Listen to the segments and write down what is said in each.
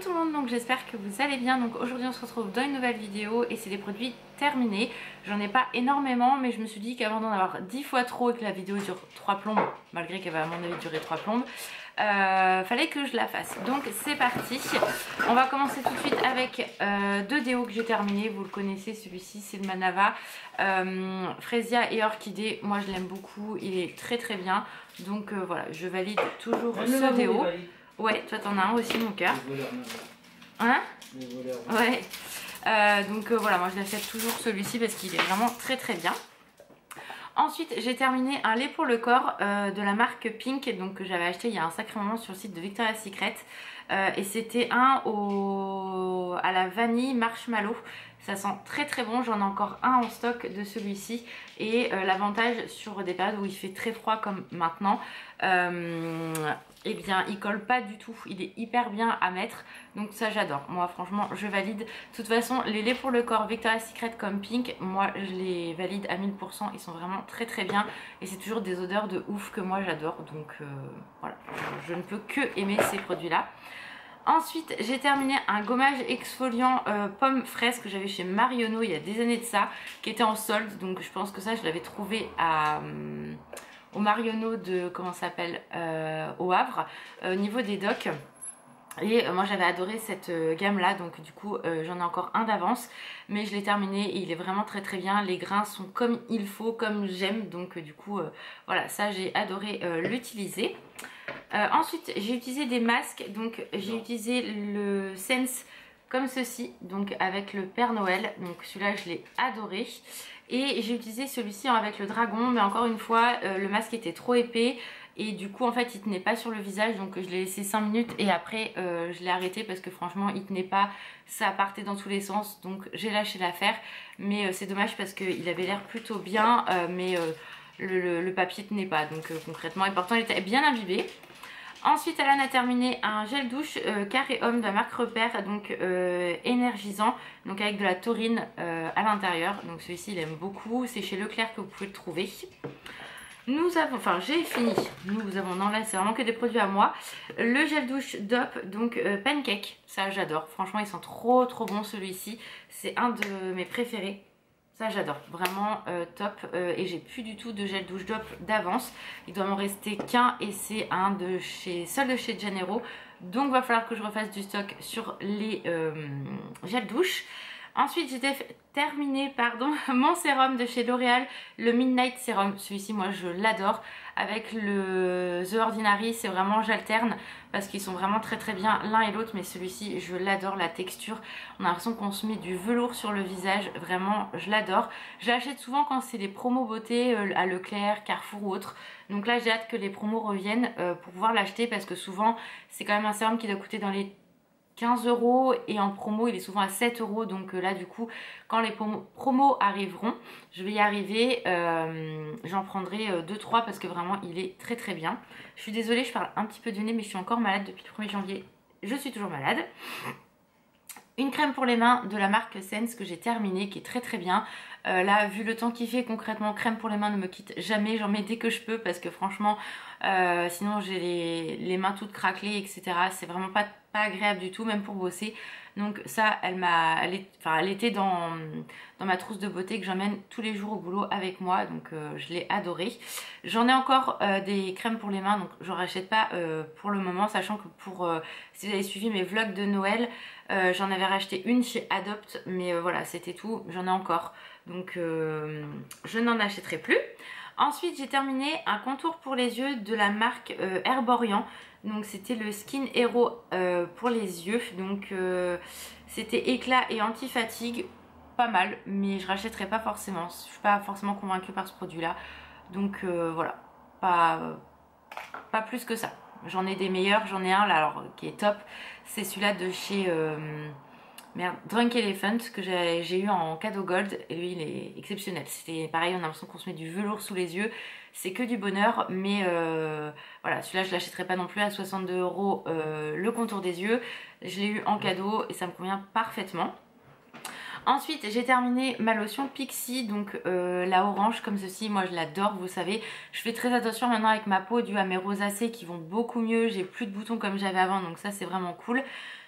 tout le monde, donc j'espère que vous allez bien. Donc aujourd'hui on se retrouve dans une nouvelle vidéo et c'est des produits terminés. J'en ai pas énormément mais je me suis dit qu'avant d'en avoir 10 fois trop et que la vidéo dure 3 plombes, malgré qu'elle va à mon avis durer 3 plombes, fallait que je la fasse. Donc c'est parti. On va commencer tout de suite avec deux déos que j'ai terminés. Vous le connaissez, celui-ci c'est le Manava Fresia et Orchidée. Moi je l'aime beaucoup, il est très très bien. Donc voilà, je valide toujours ce déo. Ouais, toi t'en as un aussi mon cœur. Hein? Ouais. Donc voilà, moi je l'achète toujours celui-ci parce qu'il est vraiment très très bien. Ensuite j'ai terminé un lait pour le corps de la marque Pink, donc que j'avais acheté il y a un sacré moment sur le site de Victoria's Secret. Et c'était un à la vanille marshmallow. Ça sent très très bon, j'en ai encore un en stock de celui-ci. Et l'avantage sur des périodes où il fait très froid comme maintenant, eh bien il colle pas du tout, il est hyper bien à mettre, donc ça j'adore. Moi franchement je valide. De toute façon les laits pour le corps Victoria's Secret comme Pink, moi je les valide à 1000%, ils sont vraiment très très bien et c'est toujours des odeurs de ouf que moi j'adore, donc voilà, je ne peux que aimer ces produits là. Ensuite j'ai terminé un gommage exfoliant pomme fraise que j'avais chez Marionneau il y a des années de ça, qui était en solde, donc je pense que ça je l'avais trouvé à au Marionneau de, comment ça s'appelle, au Havre, au niveau des docks. Et moi j'avais adoré cette gamme là, donc du coup j'en ai encore un d'avance, mais je l'ai terminé et il est vraiment très très bien. Les grains sont comme il faut, comme j'aime, donc du coup voilà, ça j'ai adoré l'utiliser. Ensuite j'ai utilisé des masques, donc j'ai utilisé le Sense comme ceci, donc avec le Père Noël, donc celui-là je l'ai adoré. Et j'ai utilisé celui-ci avec le dragon, mais encore une fois le masque était trop épais et du coup en fait il tenait pas sur le visage, donc je l'ai laissé 5 minutes et après je l'ai arrêté parce que franchement il tenait pas, ça partait dans tous les sens, donc j'ai lâché l'affaire. Mais c'est dommage parce qu'il avait l'air plutôt bien, mais le papier tenait pas, donc concrètement, et pourtant il était bien imbibé. Ensuite Alan a terminé un gel douche Carré Homme de la marque Repère, donc énergisant, donc avec de la taurine à l'intérieur. Donc celui-ci il aime beaucoup, c'est chez Leclerc que vous pouvez le trouver. Nous avons, enfin j'ai fini, nous avons, non là c'est vraiment que des produits à moi. Le gel douche DOP, donc pancake, ça j'adore, franchement il sent trop trop bon celui-ci, c'est un de mes préférés. Ça j'adore, vraiment top, et j'ai plus du tout de gel douche DOP d'avance. Il doit m'en rester qu'un et c'est un de chez Sol de chez Janeiro. Donc va falloir que je refasse du stock sur les gel douche. Ensuite j'ai terminé mon sérum de chez L'Oréal, le Midnight Serum. Celui-ci moi je l'adore. Avec le The Ordinary, c'est vraiment, j'alterne parce qu'ils sont vraiment très très bien l'un et l'autre, mais celui-ci je l'adore, la texture, on a l'impression qu'on se met du velours sur le visage, vraiment je l'adore. Je l'achète souvent quand c'est des promos beauté à Leclerc, Carrefour ou autre, donc là j'ai hâte que les promos reviennent pour pouvoir l'acheter, parce que souvent c'est quand même un sérum qui doit coûter dans les 15 € et en promo il est souvent à 7 €. Donc là du coup quand les promos arriveront, je vais y arriver, j'en prendrai 2-3 parce que vraiment il est très très bien. Je suis désolée, je parle un petit peu du nez mais je suis encore malade depuis le 1er janvier, je suis toujours malade. Une crème pour les mains de la marque Sense que j'ai terminée, qui est très très bien. Là vu le temps qu'il fait, concrètement crème pour les mains ne me quitte jamais, j'en mets dès que je peux parce que franchement sinon j'ai les mains toutes craquelées etc. C'est vraiment pas agréable du tout, même pour bosser. Donc ça elle était dans ma trousse de beauté que j'emmène tous les jours au boulot avec moi, donc je l'ai adoré. J'en ai encore des crèmes pour les mains, donc j'en rachète pas pour le moment, sachant que si vous avez suivi mes vlogs de Noël, j'en avais racheté une chez Adopt, mais voilà c'était tout, j'en ai encore, donc je n'en achèterai plus. Ensuite j'ai terminé un contour pour les yeux de la marque Herborian, donc c'était le Skin Hero pour les yeux, donc c'était éclat et anti-fatigue, pas mal, mais je rachèterai pas forcément, je suis pas forcément convaincue par ce produit là, donc voilà, pas plus que ça. J'en ai des meilleurs, j'en ai un là alors qui est top, c'est celui-là de chez Drunk Elephant que j'ai eu en cadeau gold, et lui il est exceptionnel. C'était pareil, on a l'impression qu'on se met du velours sous les yeux, c'est que du bonheur, mais voilà, celui-là je l'achèterai pas non plus à 62 € le contour des yeux. Je l'ai eu en cadeau et ça me convient parfaitement. Ensuite j'ai terminé ma lotion Pixi, donc la orange comme ceci, moi je l'adore, vous savez. Je fais très attention maintenant avec ma peau due à mes rosacées qui vont beaucoup mieux, j'ai plus de boutons comme j'avais avant, donc ça c'est vraiment cool.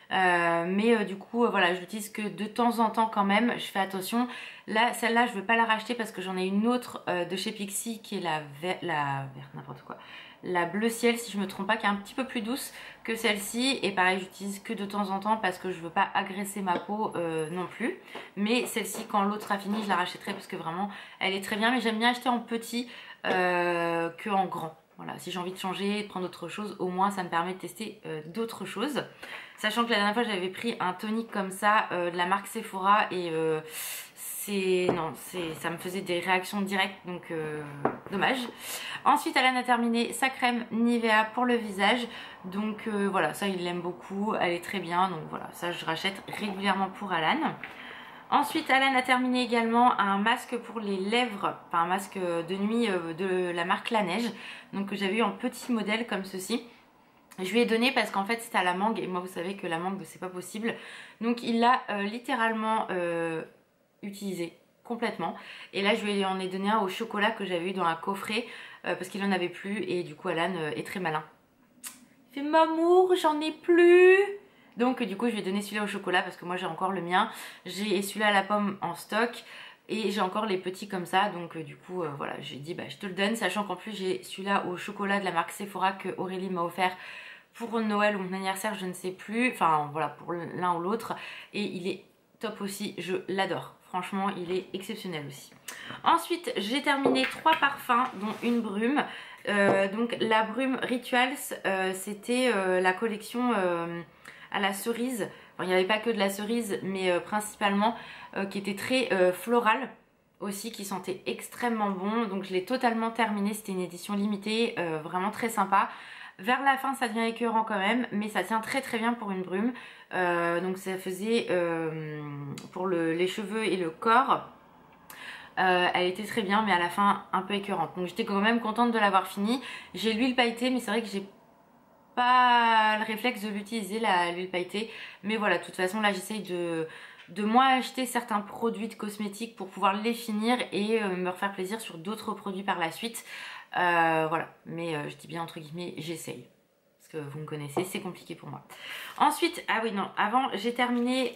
mais du coup voilà, je l'utilise que de temps en temps quand même, je fais attention. Là, celle-là je veux pas la racheter parce que j'en ai une autre de chez Pixi qui est la verte, n'importe quoi, la bleu ciel si je me trompe pas, qui est un petit peu plus douce que celle-ci, et pareil j'utilise que de temps en temps parce que je veux pas agresser ma peau non plus. Mais celle-ci, quand l'autre sera finie, je la rachèterai parce que vraiment elle est très bien, mais j'aime bien acheter en petit que en grand. Voilà, si j'ai envie de changer, de prendre autre chose, au moins ça me permet de tester d'autres choses. Sachant que la dernière fois j'avais pris un tonique comme ça de la marque Sephora et ça me faisait des réactions directes, donc dommage. Ensuite Alan a terminé sa crème Nivea pour le visage, donc voilà, ça il l'aime beaucoup, elle est très bien, donc voilà, ça je rachète régulièrement pour Alan. Ensuite Alan a terminé également un masque pour les lèvres, enfin un masque de nuit de la marque La Neige, donc que j'avais eu en petit modèle comme ceci. Je lui ai donné parce qu'en fait c'était à la mangue et moi vous savez que la mangue c'est pas possible, donc il l'a littéralement utilisé complètement. Et là je lui en ai donné un au chocolat que j'avais eu dans un coffret parce qu'il en avait plus, et du coup Alan est très malin. Il fait mamour j'en ai plus. Donc du coup je lui ai donné celui-là au chocolat parce que moi j'ai encore le mien. J'ai celui-là à la pomme en stock et j'ai encore les petits comme ça. Donc du coup voilà, j'ai dit bah je te le donne, sachant qu'en plus j'ai celui-là au chocolat de la marque Sephora que Aurélie m'a offert pour Noël ou mon anniversaire, je ne sais plus. Enfin voilà, pour l'un ou l'autre. Et il est top aussi, je l'adore. Franchement il est exceptionnel aussi. Ensuite j'ai terminé 3 parfums dont une brume. Donc la brume Rituals, c'était la collection à la cerise. Bon, il n'y avait pas que de la cerise, mais principalement qui était très florale aussi, qui sentait extrêmement bon. Donc je l'ai totalement terminé, c'était une édition limitée, vraiment très sympa. Vers la fin ça devient écœurant quand même, mais ça tient très très bien pour une brume. Donc ça faisait pour les cheveux et le corps. Elle était très bien, mais à la fin un peu écœurante. Donc j'étais quand même contente de l'avoir fini. J'ai l'huile pailletée, mais c'est vrai que j'ai pas le réflexe de l'utiliser l'huile pailletée. Mais voilà, de toute façon là j'essaye de moins acheter certains produits de cosmétiques pour pouvoir les finir et me refaire plaisir sur d'autres produits par la suite. Voilà, mais je dis bien entre guillemets j'essaye. Parce que vous me connaissez, c'est compliqué pour moi. Ensuite, ah oui non, avant j'ai terminé,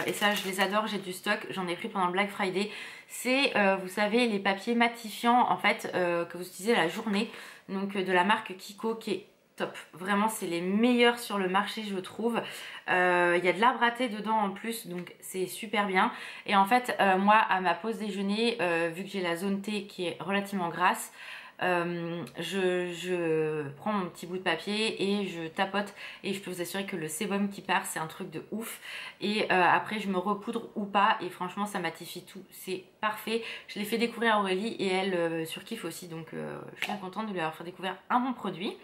et ça je les adore, j'ai du stock, j'en ai pris pendant le Black Friday. C'est, vous savez, les papiers matifiants en fait, que vous utilisez la journée. Donc de la marque Kiko, qui est top. Vraiment c'est les meilleurs sur le marché je trouve. Il y a de l'arbre à thé dedans en plus, donc c'est super bien. Et en fait moi à ma pause déjeuner, vu que j'ai la zone thé qui est relativement grasse, je prends mon petit bout de papier et je tapote, et je peux vous assurer que le sébum qui part c'est un truc de ouf. Et après je me repoudre ou pas, et franchement ça matifie tout, c'est parfait. Je l'ai fait découvrir à Aurélie et elle surkiffe aussi, donc je suis bien contente de lui avoir fait découvrir un bon produit.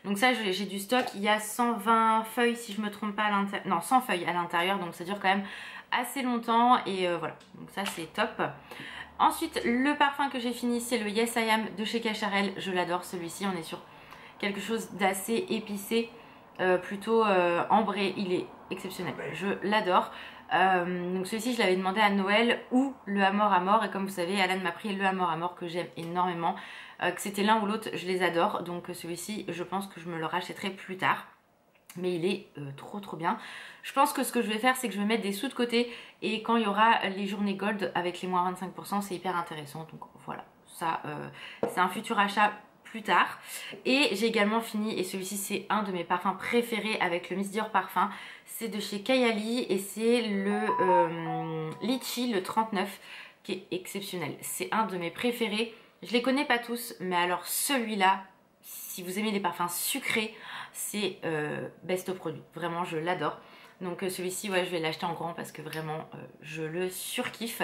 Donc ça j'ai du stock, il y a 120 feuilles si je me trompe pas à l'intérieur, non 100 feuilles à l'intérieur, donc ça dure quand même assez longtemps, et voilà, donc ça c'est top. Ensuite le parfum que j'ai fini c'est le Yes I Am de chez Cacharel, je l'adore celui-ci, on est sur quelque chose d'assez épicé, plutôt ambré, il est exceptionnel, je l'adore. Donc celui-ci je l'avais demandé à Noël, ou le Amor Amor, et comme vous savez Alan m'a pris le Amor Amor que j'aime énormément, que c'était l'un ou l'autre, je les adore, donc celui-ci je pense que je me le rachèterai plus tard. Mais il est trop bien. Je pense que ce que je vais faire c'est que je vais mettre des sous de côté, et quand il y aura les journées gold avec les moins 25%, c'est hyper intéressant. Donc voilà, ça c'est un futur achat plus tard. Et j'ai également fini, et celui-ci c'est un de mes parfums préférés avec le Miss Dior Parfum, c'est de chez Kayali et c'est le Litchi, le 39, qui est exceptionnel. C'est un de mes préférés, je les connais pas tous, mais alors celui-là, si vous aimez les parfums sucrés, c'est best produit, vraiment je l'adore. Donc celui-ci ouais je vais l'acheter en grand parce que vraiment je le surkiffe.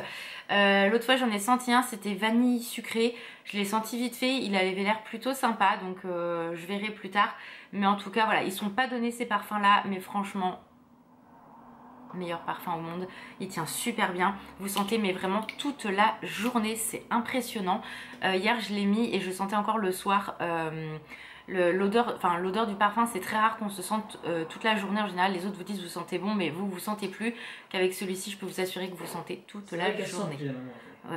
L'autre fois j'en ai senti un, c'était vanille sucré, je l'ai senti vite fait, il avait l'air plutôt sympa, donc je verrai plus tard. Mais en tout cas voilà, ils sont pas donnés ces parfums là, mais franchement meilleur parfum au monde, il tient super bien, vous sentez mais vraiment toute la journée, c'est impressionnant. Hier je l'ai mis et je sentais encore le soir l'odeur du parfum, c'est très rare qu'on se sente toute la journée en général. Les autres vous disent vous sentez bon, mais vous sentez plus. Qu'avec celui-ci, je peux vous assurer que vous sentez toute la journée.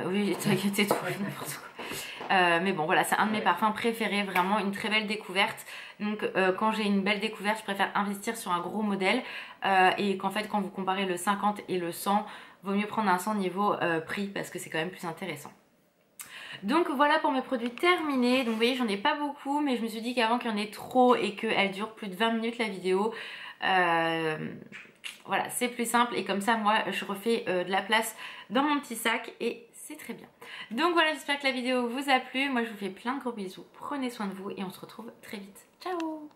Oui, t'inquiète, tout, n'importe quoi. Mais bon, voilà, c'est un de mes parfums préférés, vraiment une très belle découverte. Donc, quand j'ai une belle découverte, je préfère investir sur un gros modèle. Et qu'en fait, quand vous comparez le 50 et le 100, vaut mieux prendre un 100 niveau prix parce que c'est quand même plus intéressant. Donc voilà pour mes produits terminés. Donc vous voyez, j'en ai pas beaucoup, mais je me suis dit qu'avant qu'il y en ait trop et qu'elle dure plus de 20 minutes la vidéo, voilà, c'est plus simple. Et comme ça, moi, je refais de la place dans mon petit sac et c'est très bien. Donc voilà, j'espère que la vidéo vous a plu. Moi, je vous fais plein de gros bisous. Prenez soin de vous et on se retrouve très vite. Ciao!